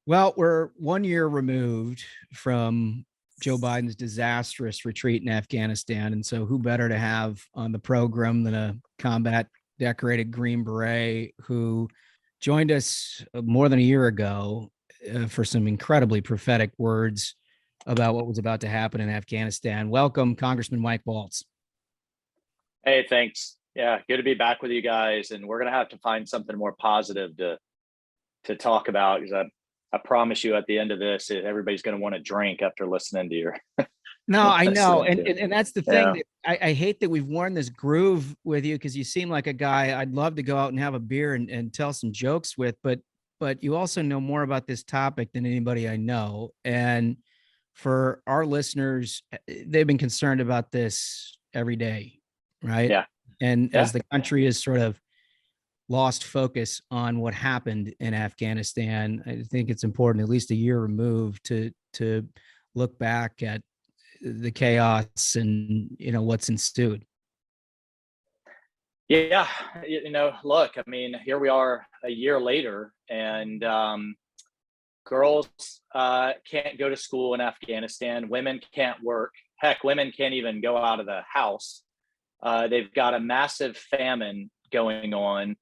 Well, we're 1 year removed from Joe Biden's disastrous retreat in Afghanistan. And so, who better to have on the program than a combat decorated Green Beret who joined us more than a year ago for some incredibly prophetic words about what was about to happen in Afghanistan? Welcome, Congressman Mike Waltz. Hey, thanks. Yeah, good to be back with you guys. And we're gonna have to find something more positive to talk about because I promise you at the end of this, everybody's gonna want to drink after listening to your No, I know. listening And, to and, and that's the thing yeah. that I hate that we've worn this groove with you because you seem like a guy I'd love to go out and have a beer and tell some jokes with, but you also know more about this topic than anybody I know. And for our listeners, they've been concerned about this every day, right? Yeah. And as Yeah. the country has sort of lost focus on what happened in Afghanistan, I think it's important, at least a year removed, to look back at the chaos and what's ensued. Yeah. Look, I mean, here we are a year later, and girls can't go to school in Afghanistan. Women can't work. Heck, women can't even go out of the house. They've got a massive famine going on.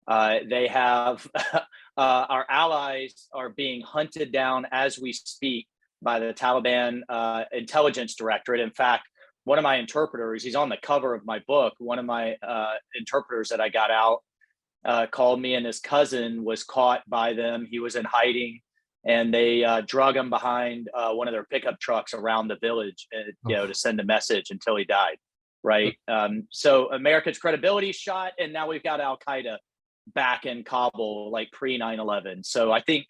They have our allies are being hunted down as we speak by the Taliban intelligence directorate. In fact, one of my interpreters, he's on the cover of my book. One of my interpreters that I got out called me, and his cousin was caught by them. He was in hiding, and they drug him behind one of their pickup trucks around the village, Oh. to send a message until he died. Right. So America's credibility shot, and now we've got Al Qaeda back in Kabul, like pre 9/11. So I think,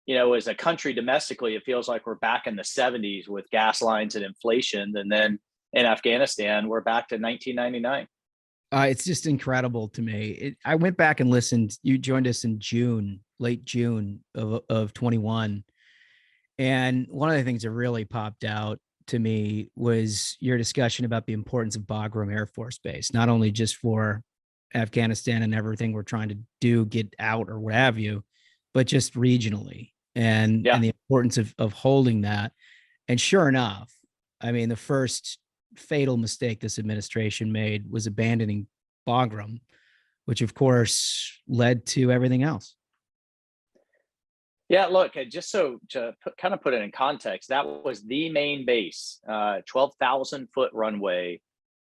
as a country domestically, it feels like we're back in the 70s with gas lines and inflation. And then in Afghanistan, we're back to 1999. It's just incredible to me. I went back and listened. You joined us in June, late June of 21. And one of the things that really popped out to me was your discussion about the importance of Bagram Air Force Base, not only just for Afghanistan and everything we're trying to do, get out or what have you, but just regionally and Yeah. the importance of holding that. And sure enough, I mean, the first fatal mistake this administration made was abandoning Bagram, which of course led to everything else. Yeah, look, just so to kind of put it in context, that was the main base, 12,000-foot runway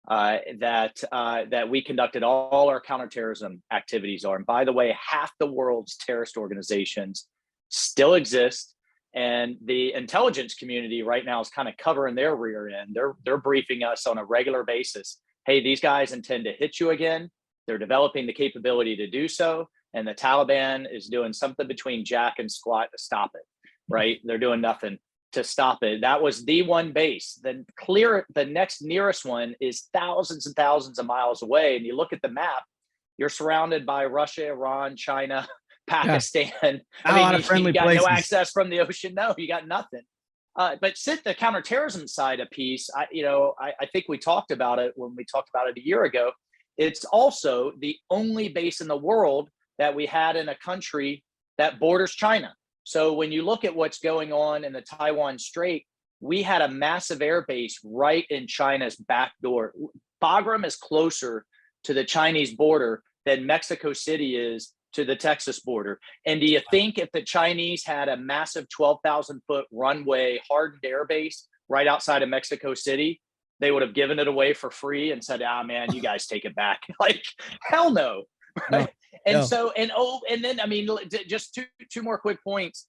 that we conducted all our counterterrorism activities on. And by the way, half the world's terrorist organizations still exist, and the intelligence community right now is kind of covering their rear end. They're briefing us on a regular basis. Hey, these guys intend to hit you again. They're developing the capability to do so, and the Taliban is doing something between jack and squat to stop it. Right? They're doing nothing to stop it. That was the one base. The next nearest one is thousands and thousands of miles away. And you look at the map, you're surrounded by Russia, Iran, China, Yeah, Pakistan. not a lot of You friendly got no places. access from the ocean. No, you got nothing. But sit the counterterrorism side of piece. I think we talked about it when we talked about it a year ago. It's also the only base in the world that we had in a country that borders China. So when you look at what's going on in the Taiwan Strait, we had a massive air base right in China's back door. Bagram is closer to the Chinese border than Mexico City is to the Texas border. And do you think if the Chinese had a massive 12,000-foot runway hardened air base right outside of Mexico City, they would have given it away for free and said, "Ah, man, you guys take it back"? Like, hell no. No, Right. And no. so, and then, I mean, just two more quick points.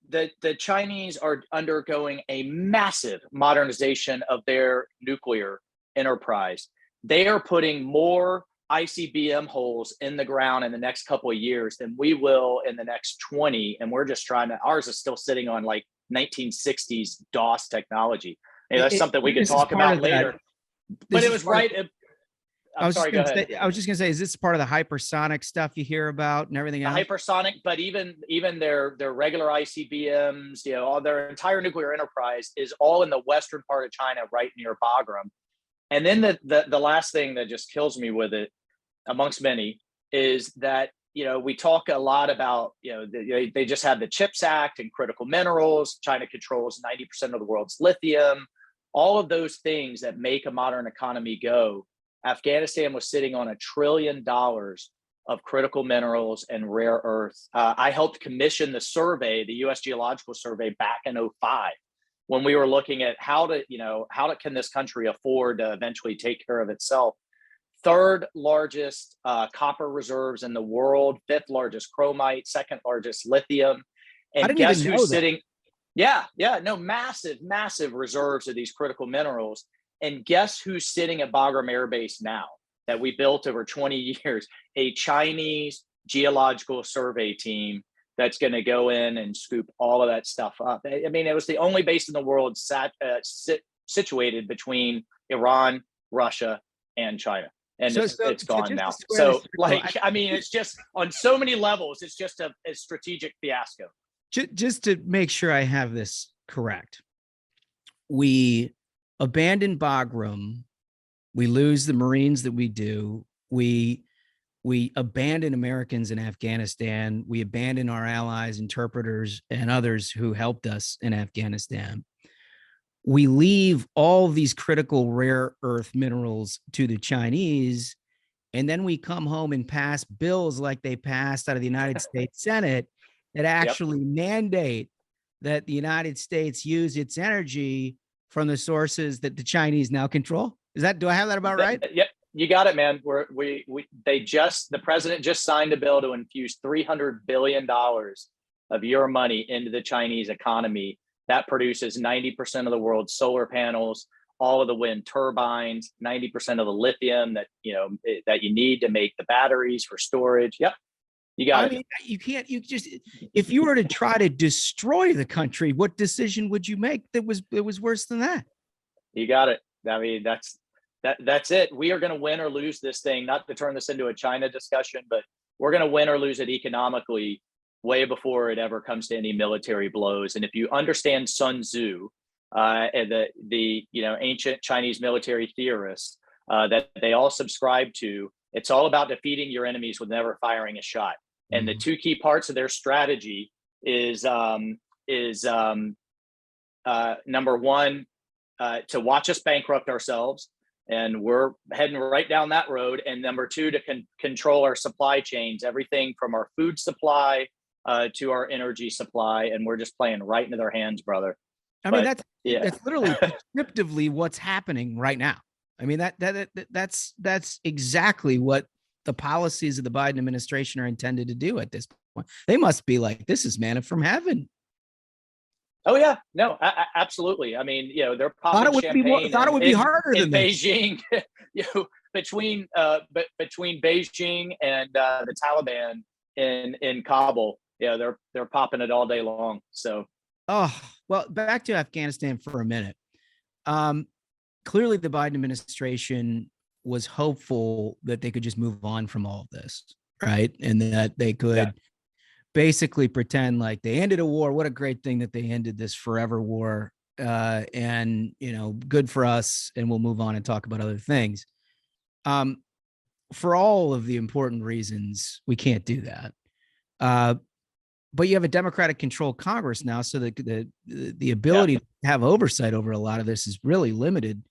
The Chinese are undergoing a massive modernization of their nuclear enterprise. They are putting more ICBM holes in the ground in the next couple of years than we will in the next 20. And we're just trying to, ours is still sitting on like 1960s DOS technology. That's something we could This is talk part about of that. later. But This it is was part of, right. I'm sorry, go ahead. I was just gonna say, is this part of the hypersonic stuff you hear about and everything The else? hypersonic, but even their regular ICBMs, all their entire nuclear enterprise is all in the western part of China, right near Bagram. And then the last thing that just kills me with it, amongst many, is that we talk a lot about, they just had the CHIPS Act and critical minerals. China controls 90% of the world's lithium, all of those things that make a modern economy go. Afghanistan was sitting on $1 trillion of critical minerals and rare earths. I helped commission the survey, the U.S. Geological Survey, back in 2005, when we were looking at how can this country afford to eventually take care of itself. Third largest copper reserves in the world, fifth largest chromite, second largest lithium. And guess who's sitting? Yeah, no, massive reserves of these critical minerals. And guess who's sitting at Bagram Air Base now, that we built over 20 years? A Chinese geological survey team that's going to go in and scoop all of that stuff up. I mean, it was the only base in the world situated between Iran, Russia, and China. And it's gone now. So, I mean, it's just on so many levels, it's just a strategic fiasco. Just to make sure I have this correct, we abandon Bagram, we lose the Marines that we do, we abandon Americans in Afghanistan, we abandon our allies, interpreters, and others who helped us in Afghanistan. We leave all these critical rare earth minerals to the Chinese, and then we come home and pass bills like they passed out of the United States Senate that actually mandate that the United States use its energy from the sources that the Chinese now control. Do I have that about right? Yep, you got it, man. The president just signed a bill to infuse $300 billion of your money into the Chinese economy. That produces 90% of the world's solar panels, all of the wind turbines, 90% of the lithium that you need to make the batteries for storage. Yep, you got it. If you were to try to destroy the country, what decision would you make that was worse than that? You got it. I mean, that's it. We are going to win or lose this thing. Not to turn this into a China discussion, but we're going to win or lose it economically way before it ever comes to any military blows. And if you understand Sun Tzu, and the ancient Chinese military theorists that they all subscribe to, it's all about defeating your enemies with never firing a shot. And the two key parts of their strategy is number one, to watch us bankrupt ourselves, and we're heading right down that road. And number two, to control our supply chains, everything from our food supply to our energy supply, and we're just playing right into their hands, brother. I mean, that's literally descriptively what's happening right now. I mean, that's exactly what the policies of the Biden administration are intended to do at this point. They must be like, this is manna from heaven. Oh yeah, no, absolutely. I mean, they're popping champagne. Thought it would be harder than Beijing. Between Beijing and the Taliban in Kabul, they're popping it all day long. So, well, back to Afghanistan for a minute. Clearly, the Biden administration was hopeful that they could just move on from all of this, right? And that they could basically pretend like they ended a war. What a great thing that they ended this forever war. And, good for us. And we'll move on and talk about other things. For all of the important reasons, we can't do that. But you have a Democratic controlled Congress now, so the ability to have oversight over a lot of this is really limited.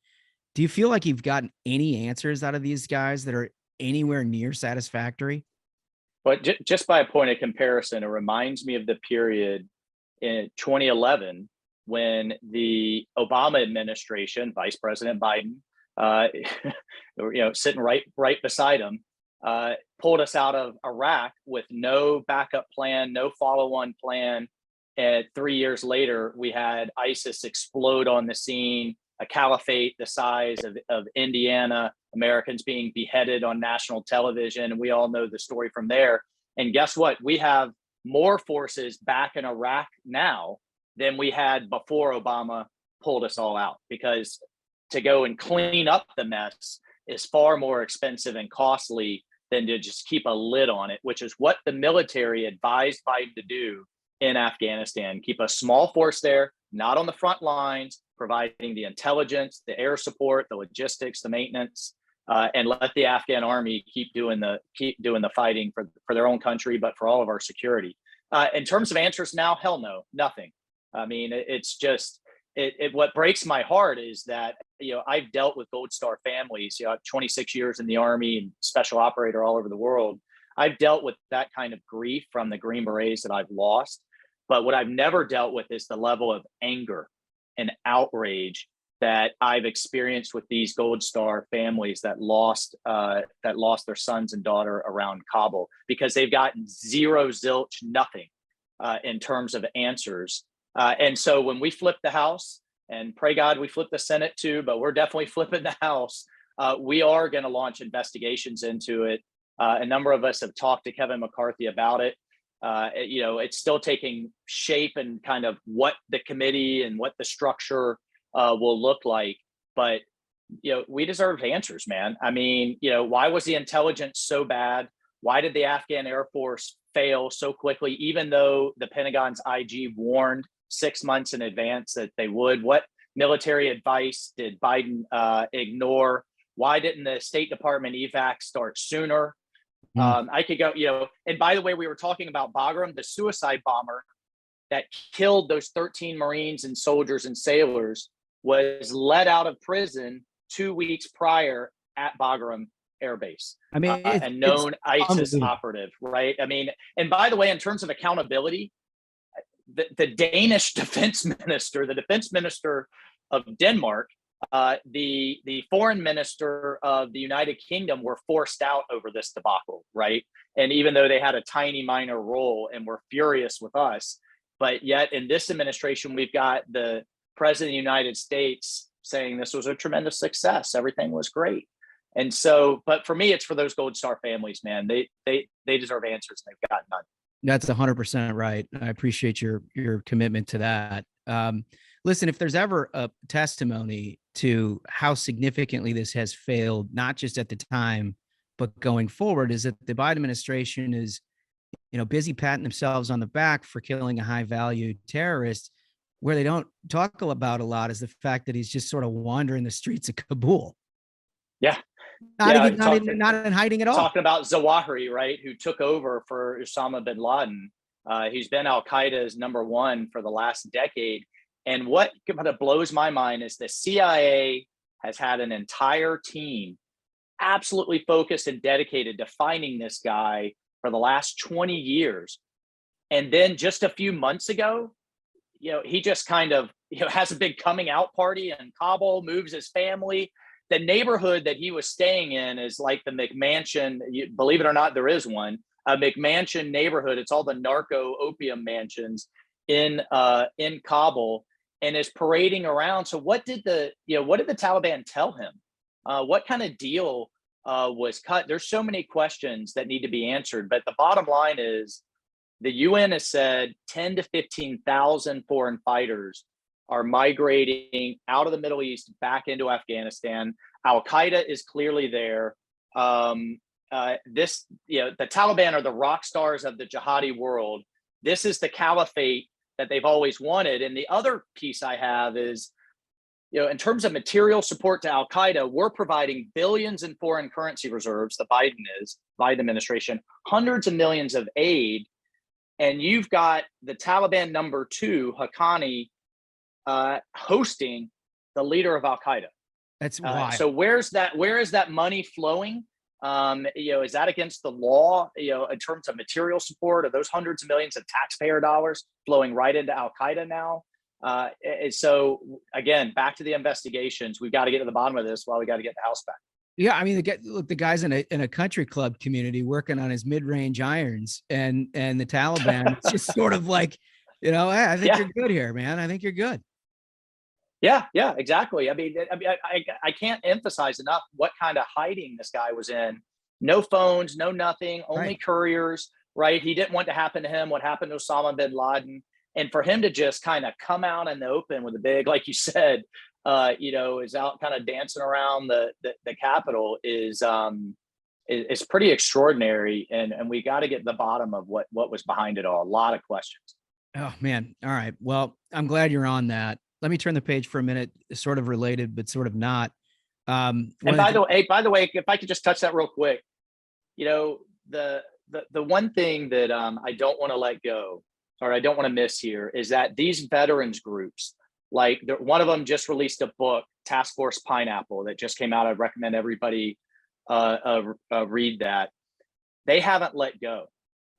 Do you feel like you've gotten any answers out of these guys that are anywhere near satisfactory? But just by a point of comparison, it reminds me of the period in 2011 when the Obama administration, Vice President Biden, sitting right beside him, pulled us out of Iraq with no backup plan, no follow-on plan. And 3 years later, we had ISIS explode on the scene, a caliphate the size of Indiana, Americans being beheaded on national television. And we all know the story from there. And guess what? We have more forces back in Iraq now than we had before Obama pulled us all out, because to go and clean up the mess is far more expensive and costly than to just keep a lid on it, which is what the military advised Biden to do in Afghanistan. Keep a small force there, not on the front lines, providing the intelligence, the air support, the logistics, the maintenance. and let the Afghan army keep doing the fighting for their own country, but for all of our security. In terms of answers now, hell no, nothing. I mean, it's just what breaks my heart is that, I've dealt with Gold Star families, 26 years in the Army and special operator all over the world. I've dealt with that kind of grief from the Green Berets that I've lost. But what I've never dealt with is the level of anger and outrage that I've experienced with these Gold Star families that lost their sons and daughter around Kabul, because they've gotten zero, zilch, nothing in terms of answers. And so when we flip the House, and pray God we flip the Senate too, but we're definitely flipping the House, we are going to launch investigations into it. A number of us have talked to Kevin McCarthy about it. It's still taking shape and kind of what the committee and what the structure will look like. But, we deserve answers, man. I mean, why was the intelligence so bad? Why did the Afghan Air Force fail so quickly, even though the Pentagon's IG warned 6 months in advance that they would? What military advice did Biden ignore? Why didn't the State Department evac start sooner? I could go, and by the way, we were talking about Bagram, the suicide bomber that killed those 13 Marines and soldiers and sailors, was let out of prison 2 weeks prior at Bagram Air Base. I mean, a known ISIS operative, right? I mean, and by the way, in terms of accountability, the Danish defense minister of Denmark, the foreign minister of the United Kingdom were forced out over this debacle, right? And even though they had a tiny minor role and were furious with us, but yet in this administration, we've got the president of the United States saying this was a tremendous success. Everything was great. And so, but for me, it's for those Gold Star families, man. They deserve answers, and they've got none. That's 100% right. I appreciate your commitment to that. Listen, if there's ever a testimony to how significantly this has failed, not just at the time, but going forward, is that the Biden administration is, busy patting themselves on the back for killing a high value terrorist. Where they don't talk about a lot is the fact that he's just sort of wandering the streets of Kabul. Yeah. Not in hiding at all. Talking about Zawahiri, right, who took over for Osama bin Laden. He's been Al-Qaeda's number one for the last decade. And what kind of blows my mind is the CIA has had an entire team absolutely focused and dedicated to finding this guy for the last 20 years. And then just a few months ago, he just kind of, has a big coming out party in Kabul, moves his family. The neighborhood that he was staying in is like the McMansion. Believe it or not, there is one, a McMansion neighborhood. It's all the narco opium mansions in Kabul, and is parading around. So what did the Taliban tell him? What kind of deal was cut? There's so many questions that need to be answered. But the bottom line is, the UN has said 10 to 15,000 foreign fighters are migrating out of the Middle East back into Afghanistan. Al-Qaeda is clearly there. The Taliban are the rock stars of the jihadi world. This is the caliphate that they've always wanted. And the other piece I have is, in terms of material support to Al-Qaeda, we're providing billions in foreign currency reserves, the Biden administration, hundreds of millions of aid. And you've got the Taliban number 2, Haqqani, hosting the leader of Al-Qaeda. That's wild. So where is that money flowing? Is that against the law? In terms of material support, are those hundreds of millions of taxpayer dollars flowing right into Al-Qaeda now? So again, back to the investigations. We've got to get to the bottom of this while we got to get the House back. Yeah, I mean, the guy's in a country club community working on his mid-range irons, and the Taliban, it's just sort of like, hey, I think you're good here, man. I think you're good. Yeah, exactly. I mean, I can't emphasize enough what kind of hiding this guy was in. No phones, no nothing, only couriers, right? He didn't want to happen to him what happened to Osama bin Laden. And for him to just kind of come out in the open with a big, like you said, is out kind of dancing around the Capitol is pretty extraordinary. And we got to get to the bottom of what was behind it all. A lot of questions. Oh, man. All right. Well, I'm glad you're on that. Let me turn the page for a minute, sort of related, but sort of not. And by the way, if I could just touch that real quick, you know, the one thing that I don't want to let go, or I don't want to miss here, is that these veterans groups, like one of them just released a book, Task Force Pineapple, that just came out. I'd recommend everybody read that. They haven't let go,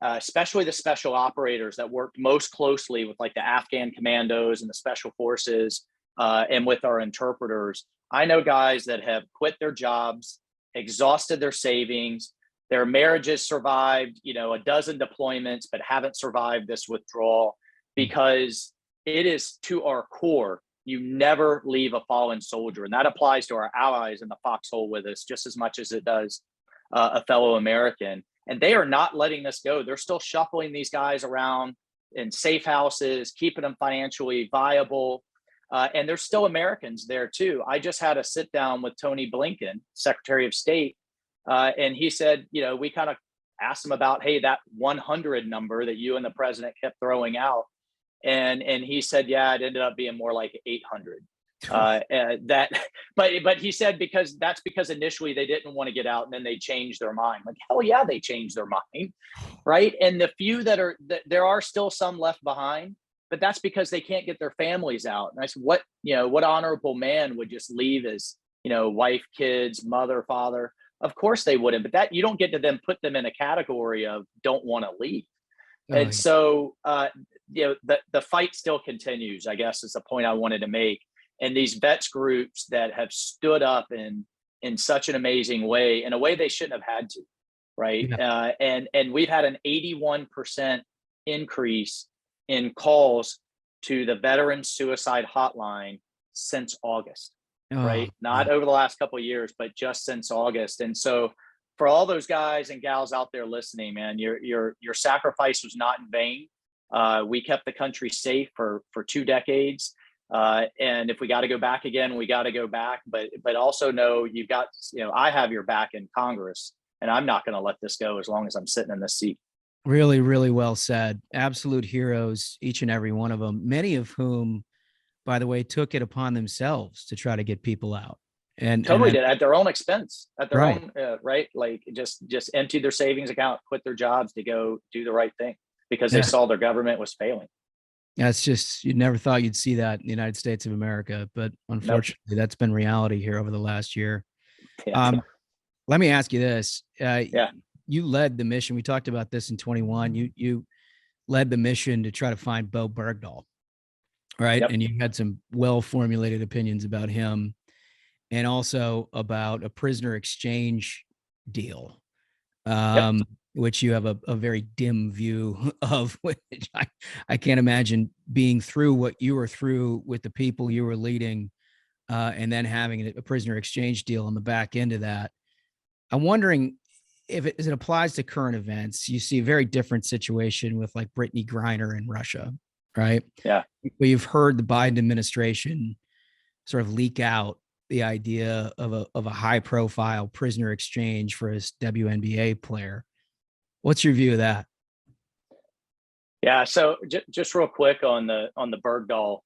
especially the special operators that worked most closely with like the Afghan commandos and the special forces, and with our interpreters. I know guys that have quit their jobs, exhausted their savings, their marriages survived, you know, a dozen deployments, but haven't survived this withdrawal, because it is to our core. You never leave a fallen soldier. And that applies to our allies in the foxhole with us just as much as it does a fellow American. And they are not letting this go. They're still shuffling these guys around in safe houses, keeping them financially viable. And there's still Americans there too. I just had a sit down with Tony Blinken, Secretary of State, and he said, you know, we kind of asked him about, hey, that 100 number that you and the president kept throwing out. And he said, yeah, it ended up being more like 800. But he said, because initially they didn't want to get out, and then they changed their mind. Like, hell yeah, they changed their mind, right? And the few that there are still some left behind, but that's because they can't get their families out. And I said, what honorable man would just leave his, you know, wife, kids, mother, father? Of course they wouldn't, but that you don't get to then put them in a category of don't want to leave. And so, you know, the fight still continues, I guess, is the point I wanted to make. And these vets groups that have stood up in such an amazing way, in a way they shouldn't have had to, right? Yeah. And we've had an 81% increase in calls to the Veteran Suicide Hotline since August, right? Not over the last couple of years, but just since August. And so for all those guys and gals out there listening, man, your sacrifice was not in vain. We kept the country safe for 2 decades. And if we got to go back again, we got to go back, but also know you've got, you know, I have your back in Congress, and I'm not going to let this go as long as I'm sitting in this seat. Really, really well said. Absolute heroes, each and every one of them, many of whom, by the way, took it upon themselves to try to get people out. And totally did, at their own expense, at their own, right? Like just empty their savings account, quit their jobs to go do the right thing because they saw their government was failing. That's just, you never thought you'd see that in the United States of America, but unfortunately that's been reality here over the last year. Yeah. Let me ask you this. You led the mission. We talked about this in 21. You led the mission to try to find Bo Bergdahl, right? Yep. And you had some well-formulated opinions about him, and also about a prisoner exchange deal, which you have a very dim view of, which I can't imagine being through what you were through with the people you were leading, and then having a prisoner exchange deal on the back end of that. I'm wondering if it, as it applies to current events, you see a very different situation with like Brittany Griner in Russia, right? Yeah. But you've heard the Biden administration sort of leak out the idea of a high profile prisoner exchange for his WNBA player. What's your view of that? Yeah. So just real quick on the Bergdahl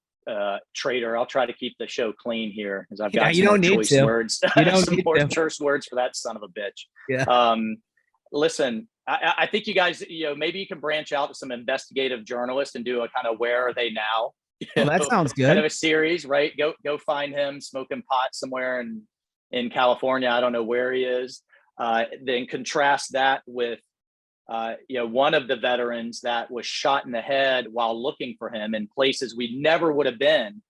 trader, I'll try to keep the show clean here because I've got some more choice words. You don't some more choice words for that son of a bitch. Yeah. Listen, I think you guys, you know, maybe you can branch out to some investigative journalists and do a kind of where are they now? Well, that sounds good. Kind of a series, right? Go find him smoking pot somewhere in California. I don't know where he is. Then contrast that with you know, one of the veterans that was shot in the head while looking for him in places we never would have been,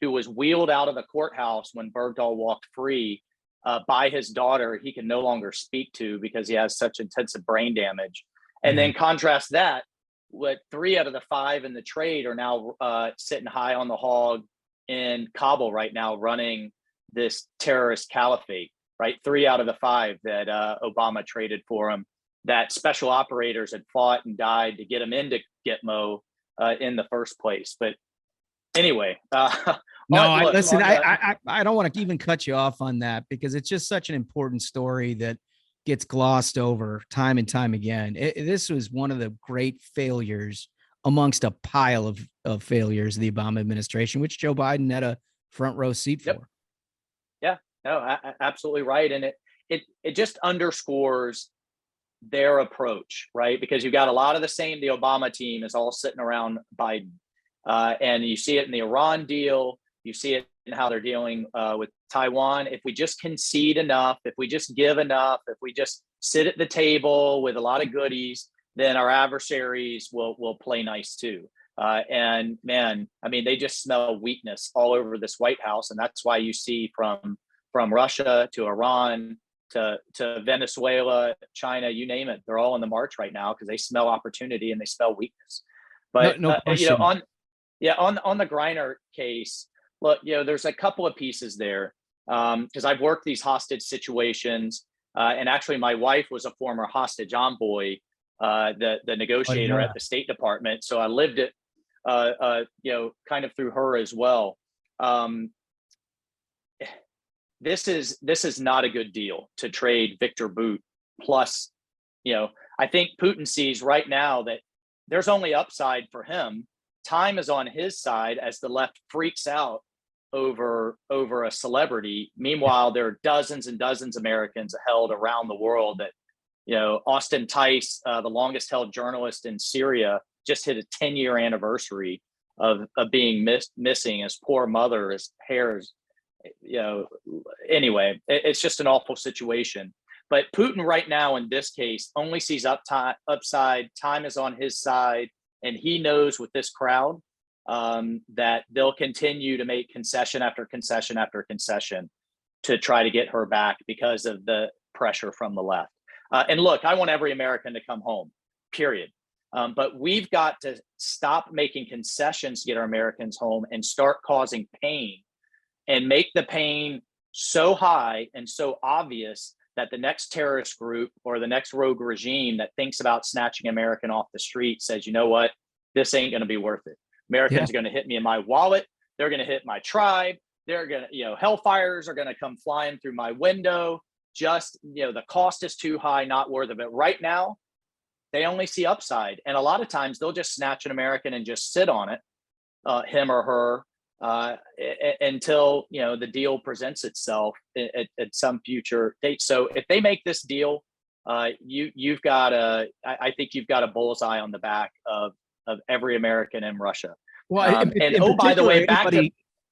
who was wheeled out of the courthouse when Bergdahl walked free by his daughter. He can no longer speak to because he has such intensive brain damage. And then contrast that with 3 out of the 5 in the trade are now sitting high on the hog in Kabul right now, running this terrorist caliphate, right? 3 out of the 5 that Obama traded for him, that special operators had fought and died to get him into Gitmo in the first place. But anyway, listen, I don't want to even cut you off on that because it's just such an important story that gets glossed over time and time again. This was one of the great failures amongst a pile of failures of the Obama administration, which Joe Biden had a front row seat for. Yeah. No, absolutely right. And it just underscores their approach, right? Because you've got a lot of the same. The Obama team is all sitting around Biden, and you see it in the Iran deal. You see it in how they're dealing with Taiwan. If we just concede enough, if we just give enough, if we just sit at the table with a lot of goodies, then our adversaries will play nice too. And man, I mean, they just smell weakness all over this White House, and that's why you see from Russia to Iran to Venezuela, China, you name it, they're all in the march right now because they smell opportunity and they smell weakness. But No question. on the Griner case, look, there's a couple of pieces there because I've worked these hostage situations, and actually, my wife was a former hostage envoy, the negotiator at the State Department, so I lived it, kind of through her as well. This is not a good deal to trade Victor Bout. Plus, I think Putin sees right now that there's only upside for him. Time is on his side as the left freaks out over a celebrity. Meanwhile, there are dozens and dozens of Americans held around the world that, Austin Tice, the longest held journalist in Syria, just hit a 10-year anniversary of being missing. His poor mother, his hair is, anyway, it's just an awful situation. But Putin right now in this case only sees upside. Time is on his side, and he knows with this crowd that they'll continue to make concession after concession after concession to try to get her back because of the pressure from the left. And look, I want every American to come home, period. But we've got to stop making concessions to get our Americans home and start causing pain and make the pain so high and so obvious that the next terrorist group or the next rogue regime that thinks about snatching American off the street says, you know what, this ain't going to be worth it. Americans are going to hit me in my wallet. They're going to hit my tribe. They're going to, hellfires are going to come flying through my window. Just, the cost is too high, not worth it. But right now, they only see upside. And a lot of times they'll just snatch an American and just sit on it, him or her, until the deal presents itself at some future date. So if they make this deal, you've got I think you've got a bullseye on the back of every American in Russia. Well, by the way,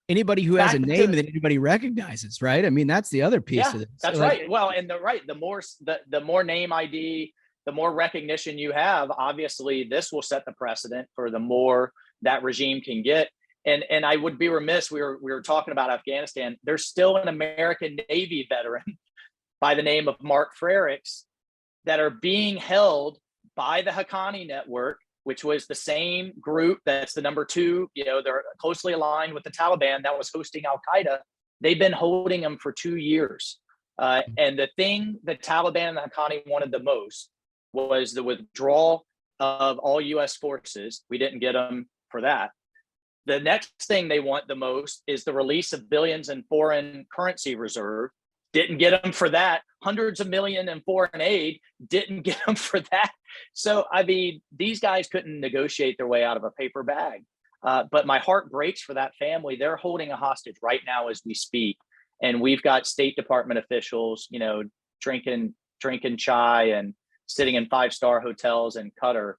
anybody who has a name that anybody recognizes, right? I mean, that's the other piece of it. That's right. Well, and the more name ID, the more recognition you have. Obviously, this will set the precedent for the more that regime can get. And I would be remiss. We were talking about Afghanistan. There's still an American Navy veteran by the name of Mark Frericks that are being held by the Haqqani Network, which was the same group that's the number two. They're closely aligned with the Taliban that was hosting Al Qaeda. They've been holding them for 2 years. And the thing the Taliban and the Haqqani wanted the most was the withdrawal of all U.S. forces. We didn't get them for that. The next thing they want the most is the release of billions in foreign currency reserve. Didn't get them for that. Hundreds of millions in foreign aid. Didn't get them for that. So, I mean, these guys couldn't negotiate their way out of a paper bag. But my heart breaks for that family. They're holding a hostage right now as we speak. And we've got State Department officials, drinking chai and sitting in 5-star hotels in Qatar,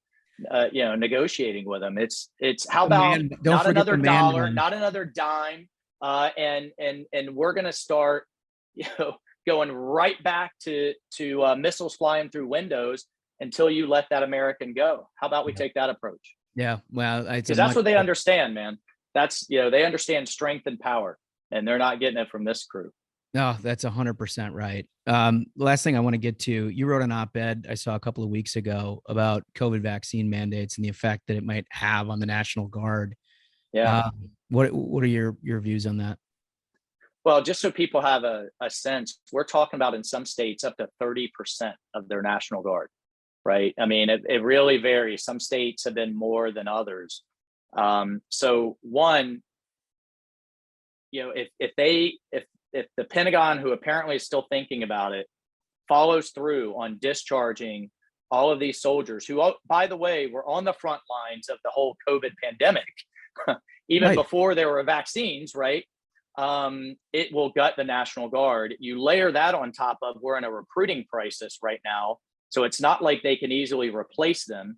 negotiating with them. It's how about not another dollar, not another dime, and we're going to start, going right back to missiles flying through windows until you let that American go. How about we take that approach? Yeah, well, because that's what they understand, man. That's they understand strength and power, and they're not getting it from this crew. No, that's 100% right. Last thing I want to get to, you wrote an op-ed I saw a couple of weeks ago about COVID vaccine mandates and the effect that it might have on the National Guard. Yeah. What are your views on that? Well, just so people have a sense, we're talking about in some states up to 30% of their National Guard, right? I mean, it really varies. Some states have been more than others. So one, if the Pentagon, who apparently is still thinking about it, follows through on discharging all of these soldiers who, by the way, were on the front lines of the whole COVID pandemic, even before there were vaccines, right? it will gut the National Guard. You layer that on top of, we're in a recruiting crisis right now, so it's not like they can easily replace them.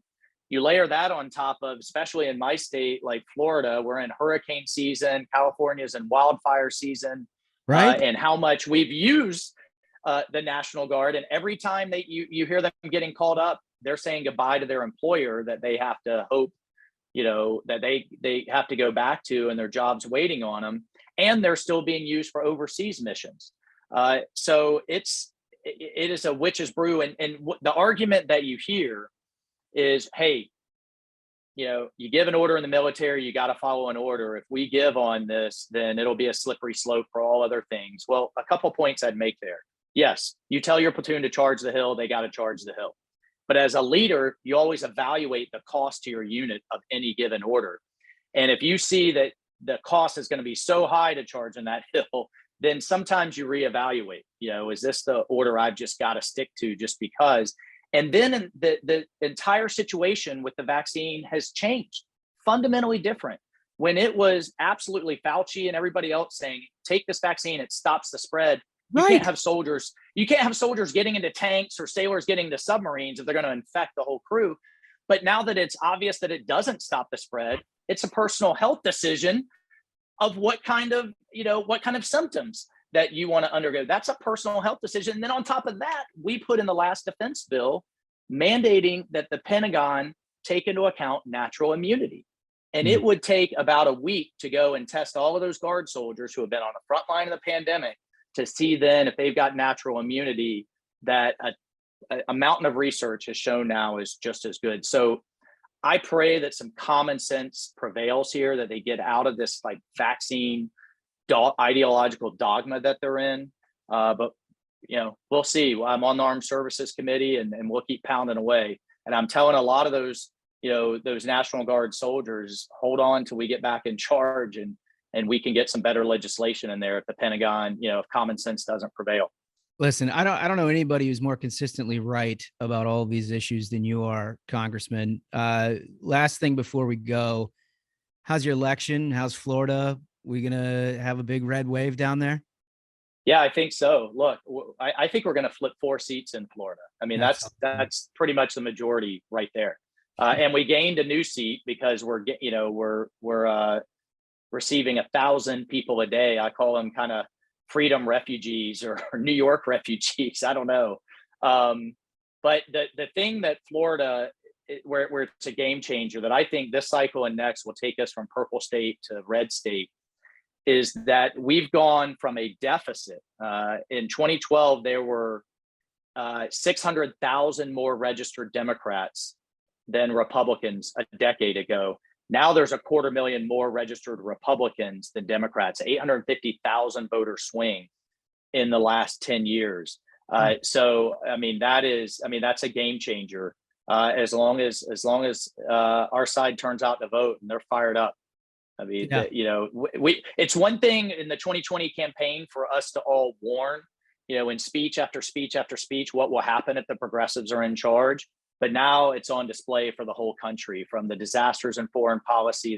You layer that on top of, especially in my state, like Florida, we're in hurricane season, California's in wildfire season, Right. and how much we've used the National Guard. And every time you hear them getting called up, they're saying goodbye to their employer that they have to hope, that they have to go back to, and their job's waiting on them. And they're still being used for overseas missions. So it is a witch's brew. And the argument that you hear is, hey, you give an order in the military, you got to follow an order. If we give on this, then it'll be a slippery slope for all other things. Well, a couple points I'd make there. Yes, you tell your platoon to charge the hill, they got to charge the hill. But as a leader, you always evaluate the cost to your unit of any given order. And if you see that the cost is going to be so high to charge on that hill, then sometimes you reevaluate. Is this the order I've just got to stick to just because? And then the entire situation with the vaccine has changed, fundamentally different. When it was absolutely Fauci and everybody else saying, take this vaccine, it stops the spread. You Right. can't have soldiers getting into tanks or sailors getting into submarines if they're going to infect the whole crew. But now that it's obvious that it doesn't stop the spread, it's a personal health decision of what kind of symptoms that you want to undergo. That's a personal health decision. And then on top of that, we put in the last defense bill mandating that the Pentagon take into account natural immunity. And it would take about a week to go and test all of those Guard soldiers who have been on the front line of the pandemic to see then if they've got natural immunity. That a mountain of research has shown now is just as good. So I pray that some common sense prevails here, that they get out of this like vaccine ideological dogma that they're in. But we'll see. I'm on the Armed Services Committee, and we'll keep pounding away. And I'm telling a lot of those National Guard soldiers, hold on till we get back in charge, and we can get some better legislation in there if the Pentagon, if common sense doesn't prevail. Listen, I don't know anybody who's more consistently right about all of these issues than you are, Congressman. Last thing before we go, how's your election? How's Florida? We gonna have a big red wave down there? Yeah, I think so. Look, I think we're going to flip 4 seats in Florida. I mean, that's pretty much the majority right there. And we gained a new seat because we're receiving 1,000 people a day. I call them kind of freedom refugees or New York refugees. I don't know. But the thing that Florida, where it's a game changer, that I think this cycle and next will take us from purple state to red state, is that we've gone from a deficit. In 2012, there were 600,000 more registered Democrats than Republicans a decade ago. Now there's 250,000 more registered Republicans than Democrats, 850,000 voter swing in the last 10 years. So, that's a game changer. As long as our side turns out to vote and they're fired up. I mean, it's one thing in the 2020 campaign for us to all warn, in speech after speech after speech, what will happen if the progressives are in charge. But now it's on display for the whole country, from the disasters in foreign policy,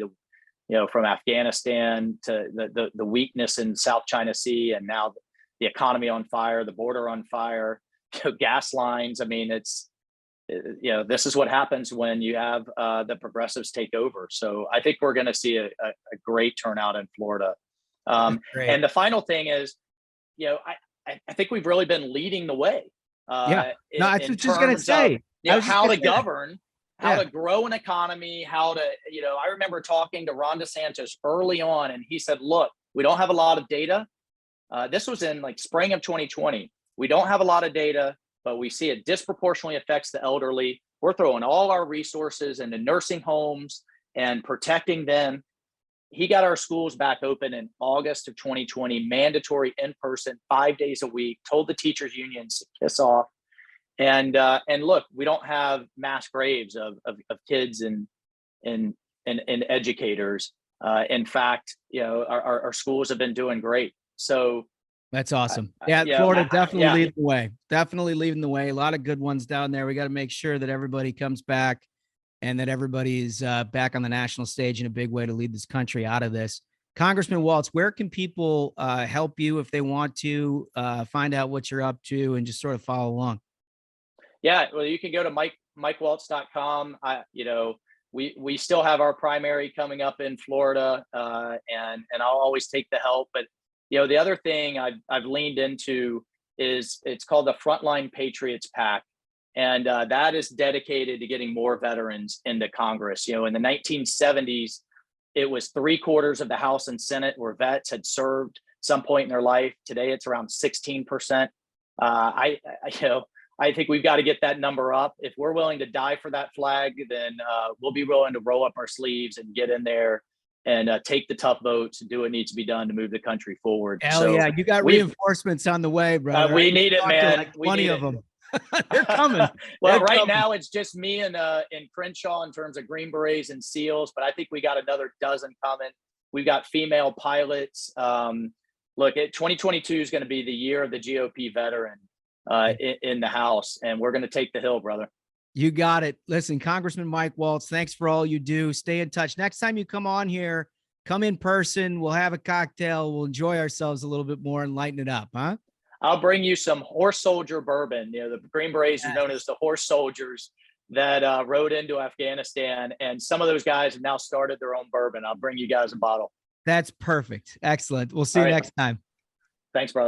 from Afghanistan to the weakness in South China Sea, and now the economy on fire, the border on fire, gas lines. I mean, this is what happens when you have the progressives take over. So I think we're going to see a great turnout in Florida. And the final thing is, I think we've really been leading the way. I was just going to say, how to govern, how to grow an economy, how to, I remember talking to Ron DeSantis early on, and he said, look, we don't have a lot of data. This was in like spring of 2020. We don't have a lot of data, but we see it disproportionately affects the elderly. We're throwing all our resources into nursing homes and protecting them. He got our schools back open in August of 2020, mandatory in person, 5 days a week, told the teachers unions to kiss off. And look, we don't have mass graves of kids and educators. In fact, our schools have been doing great. So that's awesome. Florida definitely leading the way. Definitely leading the way. A lot of good ones down there. We got to make sure that everybody comes back and that everybody is back on the national stage in a big way to lead this country out of this. Congressman Waltz, where can people help you if they want to find out what you're up to and just sort of follow along? Yeah, well, you can go to mikewaltz.com. We still have our primary coming up in Florida, and I'll always take the help. But the other thing I've leaned into is it's called the Frontline Patriots PAC, and that is dedicated to getting more veterans into Congress. In the 1970s, it was 3/4 of the House and Senate where vets had served some point in their life. Today, it's around 16%. I think we've got to get that number up. If we're willing to die for that flag, then we'll be willing to roll up our sleeves and get in there and take the tough votes and do what needs to be done to move the country forward. Hell yeah, you got reinforcements on the way, brother. We need it, man. Like 20 of them. They're coming. Well, right now it's just me and Crenshaw in terms of Green Berets and SEALs, but I think we got another dozen coming. We've got female pilots. Look, 2022 is going to be the year of the GOP veteran in the House, and we're going to take the hill, brother. You got it. Listen, Congressman Mike Waltz, thanks for all you do. Stay in touch. Next time you come on here, come in person. We'll have a cocktail. We'll enjoy ourselves a little bit more and lighten it up, huh? I'll bring you some horse soldier bourbon. The Green Berets are known as the horse soldiers that rode into Afghanistan, and some of those guys have now started their own bourbon. I'll bring you guys a bottle. That's perfect. Excellent. We'll see you next time. Thanks, brother.